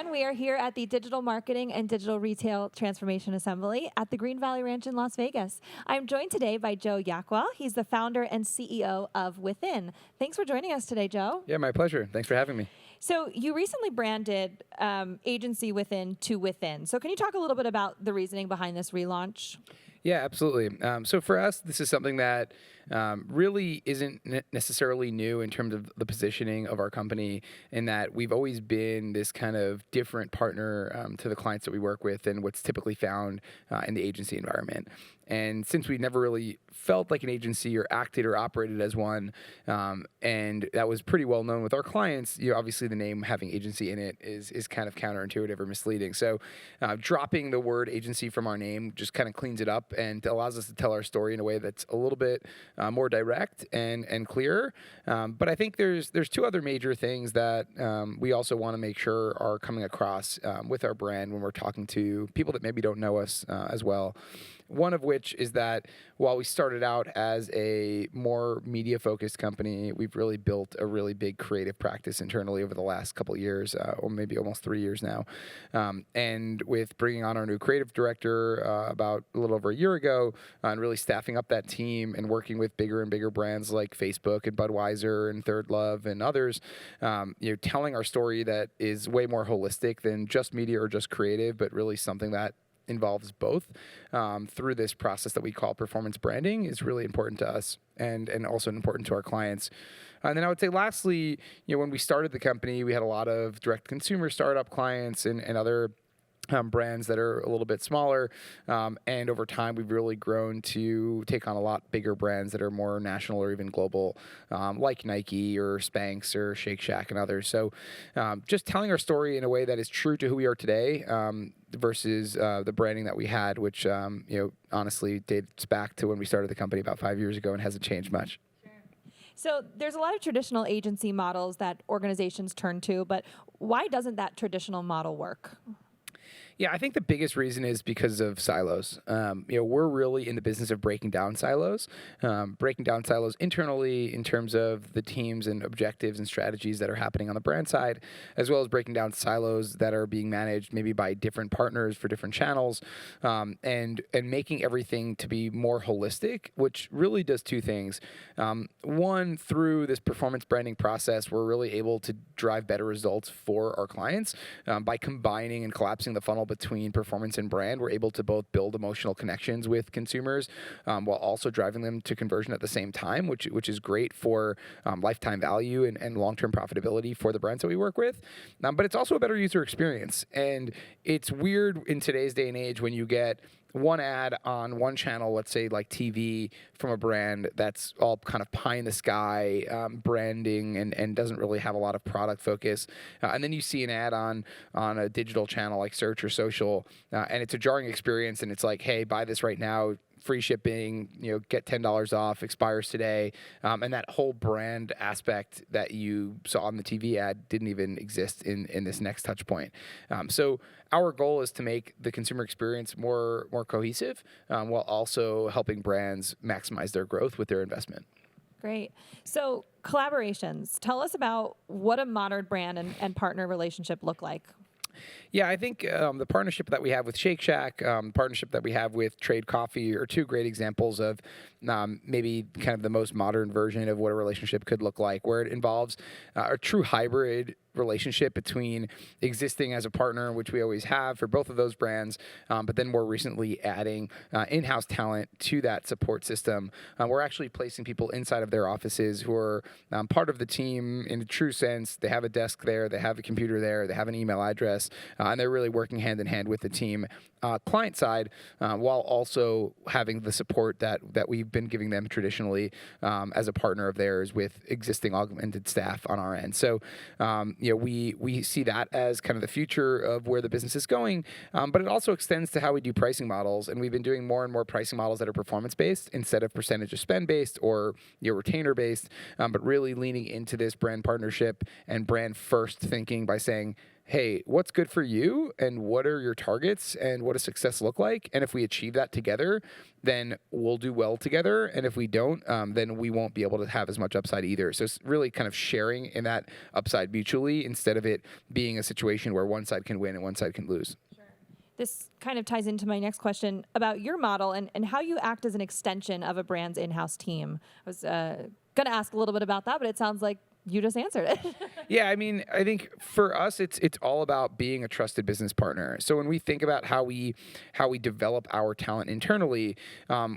everyone. We are here at the Digital Marketing and Digital Retail Transformation Assembly at the Green Valley Ranch in Las Vegas. I'm joined today by Joe Yakuel. He's the founder and CEO of Within. Thanks for joining us today, Joe. Yeah, my pleasure. Thanks for having me. So you recently branded Agency Within to Within. So can you talk a little bit about the reasoning behind this relaunch? Yeah, absolutely. So for us, this is something that really isn't necessarily new in terms of the positioning of our company, in that we've always been this kind of different partner to the clients that we work with than what's typically found in the agency environment. And since we never really felt like an agency or acted or operated as one, and that was pretty well known with our clients, obviously the name having agency in it is kind of counterintuitive or misleading. So dropping the word agency from our name just kind of cleans it up and allows us to tell our story in a way that's a little bit more direct and clearer. But I think there's two other major things that we also want to make sure are coming across with our brand when we're talking to people that maybe don't know us as well. One of which is that while we started out as a more media-focused company, we've really built a really big creative practice internally over the last couple of years, or maybe almost 3 years now. And with bringing on our new creative director about a little over a year ago, and really staffing up that team and working with bigger and bigger brands like Facebook and Budweiser and Third Love and others, telling our story that is way more holistic than just media or just creative, but really something that involves both through this process that we call performance branding is really important to us and also important to our clients. And then I would say lastly, when we started the company, we had a lot of direct consumer startup clients and other brands that are a little bit smaller. And over time, we've really grown to take on a lot bigger brands that are more national or even global, like Nike or Spanx or Shake Shack and others. So just telling our story in a way that is true to who we are today versus the branding that we had, which honestly dates back to when we started the company about 5 years ago and hasn't changed much. So there's a lot of traditional agency models that organizations turn to, but why doesn't that traditional model work? Yeah, I think the biggest reason is because of silos. We're really in the business of breaking down silos internally in terms of the teams and objectives and strategies that are happening on the brand side, as well as breaking down silos that are being managed maybe by different partners for different channels, and making everything to be more holistic, which really does two things. One, through this performance branding process, we're really able to drive better results for our clients by combining and collapsing the funnel between performance and brand. We're able to both build emotional connections with consumers while also driving them to conversion at the same time, which is great for lifetime value and long-term profitability for the brands that we work with. But it's also a better user experience. And it's weird in today's day and age when you get one ad on one channel, let's say like TV, from a brand that's all kind of pie in the sky branding and doesn't really have a lot of product focus. And then you see an ad on a digital channel like search or social, and it's a jarring experience, and it's like, hey, buy this right now, free shipping, get $10 off, expires today. And that whole brand aspect that you saw on the TV ad didn't even exist in this next touch point. So our goal is to make the consumer experience more cohesive while also helping brands maximize their growth with their investment. Great. So collaborations. Tell us about what a modern brand and partner relationship look like. Yeah, I think the partnership that we have with Shake Shack, partnership that we have with Trade Coffee are two great examples of maybe kind of the most modern version of what a relationship could look like, where it involves a true hybrid relationship between existing as a partner, which we always have for both of those brands, but then more recently adding in-house talent to that support system. We're actually placing people inside of their offices who are part of the team in a true sense. They have a desk there, they have a computer there, they have an email address, and they're really working hand in hand with the team client side, while also having the support that we've been giving them traditionally as a partner of theirs with existing augmented staff on our end. So we see that as kind of the future of where the business is going, but it also extends to how we do pricing models, and we've been doing more and more pricing models that are performance-based instead of percentage of spend-based or retainer-based, but really leaning into this brand partnership and brand-first thinking by saying, hey, what's good for you and what are your targets and what does success look like? And if we achieve that together, then we'll do well together. And if we don't, then we won't be able to have as much upside either. So it's really kind of sharing in that upside mutually instead of it being a situation where one side can win and one side can lose. This kind of ties into my next question about your model and how you act as an extension of a brand's in-house team. I was going to ask a little bit about that, but it sounds like you just answered it. Yeah, I mean, I think for us, it's all about being a trusted business partner. So when we think about how we develop our talent internally,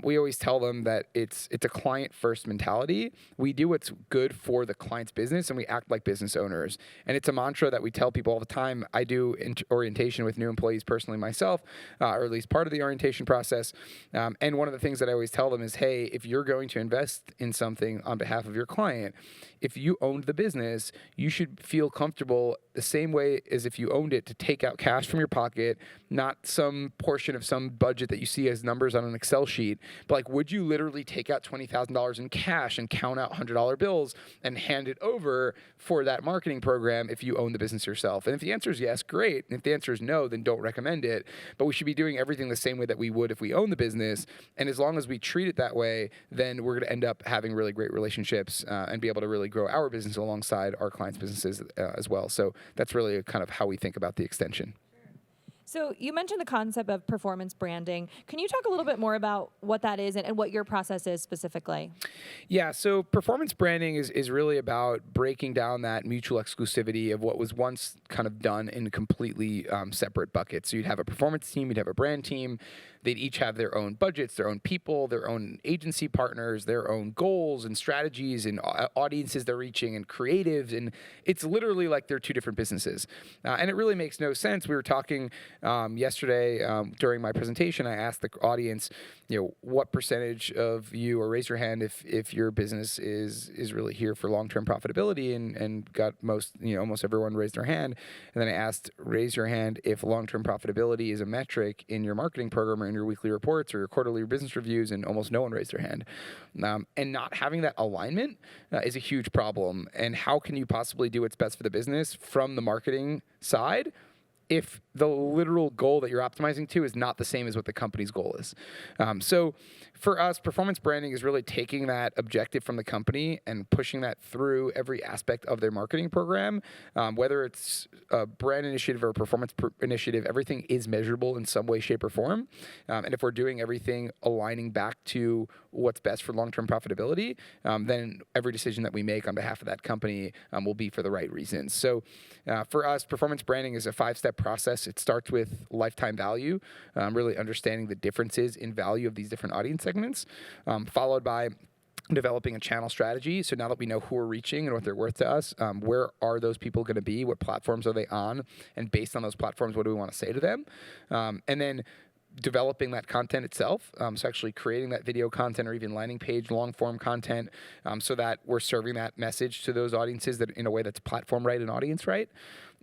we always tell them that it's a client first mentality. We do what's good for the client's business, and we act like business owners. And it's a mantra that we tell people all the time. I do orientation with new employees personally myself, or at least part of the orientation process. And one of the things that I always tell them is, hey, if you're going to invest in something on behalf of your client, if you owned the business, you should feel comfortable the same way as if you owned it to take out cash from your pocket, not some portion of some budget that you see as numbers on an Excel sheet, but like, would you literally take out $20,000 in cash and count out $100 bills and hand it over for that marketing program if you own the business yourself? And if the answer is yes, great. And if the answer is no, then don't recommend it. But we should be doing everything the same way that we would if we own the business. And as long as we treat it that way, then we're going to end up having really great relationships and be able to really grow our business alongside our clients' businesses as well. So that's really kind of how we think about the extension. So you mentioned the concept of performance branding. Can you talk a little bit more about what that is and what your process is specifically? Yeah, so performance branding is really about breaking down that mutual exclusivity of what was once kind of done in completely separate buckets. So you'd have a performance team, you'd have a brand team. They'd each have their own budgets, their own people, their own agency partners, their own goals and strategies and audiences they're reaching and creatives. And it's literally like they're two different businesses. And it really makes no sense. We were talking yesterday during my presentation. I asked the audience, what percentage of you, or raise your hand if your business is really here for long-term profitability, and got almost everyone raised their hand. And then I asked, raise your hand if long-term profitability is a metric in your marketing program or in your weekly reports or your quarterly business reviews, and almost no one raised their hand. And not having that alignment is a huge problem. And how can you possibly do what's best for the business from the marketing side if the literal goal that you're optimizing to is not the same as what the company's goal is? So for us, performance branding is really taking that objective from the company and pushing that through every aspect of their marketing program. Whether it's a brand initiative or a performance initiative, everything is measurable in some way, shape, or form. And if we're doing everything aligning back to what's best for long-term profitability, then every decision that we make on behalf of that company will be for the right reasons. So for us, performance branding is a 5-step process. It starts with lifetime value, really understanding the differences in value of these different audience segments, followed by developing a channel strategy. So now that we know who we're reaching and what they're worth to us, where are those people going to be? What platforms are they on? And based on those platforms, what do we want to say to them? And then developing that content itself. So actually creating that video content or even landing page, long form content, so that we're serving that message to those audiences that in a way that's platform right and audience right.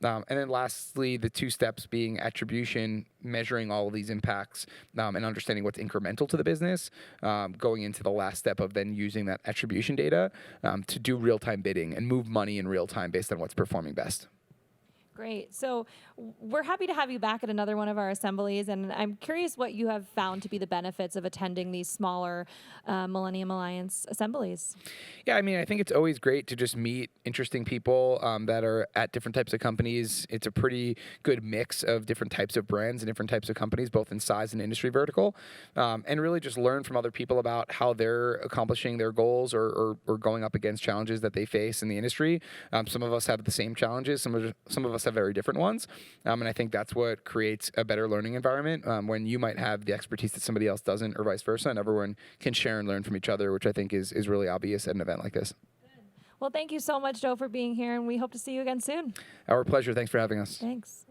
And then lastly, the 2 steps being attribution, measuring all of these impacts and understanding what's incremental to the business, going into the last step of then using that attribution data to do real-time bidding and move money in real time based on what's performing best. Great. So we're happy to have you back at another one of our assemblies, and I'm curious what you have found to be the benefits of attending these smaller Millennium Alliance assemblies. Yeah, I mean, I think it's always great to just meet interesting people that are at different types of companies. It's a pretty good mix of different types of brands and different types of companies, both in size and industry vertical, and really just learn from other people about how they're accomplishing their goals or going up against challenges that they face in the industry. Some of us have the same challenges. Some of us have very different ones. And I think that's what creates a better learning environment when you might have the expertise that somebody else doesn't, or vice versa, and everyone can share and learn from each other, which I think is really obvious at an event like this. Well, thank you so much, Joe, for being here, and we hope to see you again soon. Our pleasure. Thanks for having us. Thanks.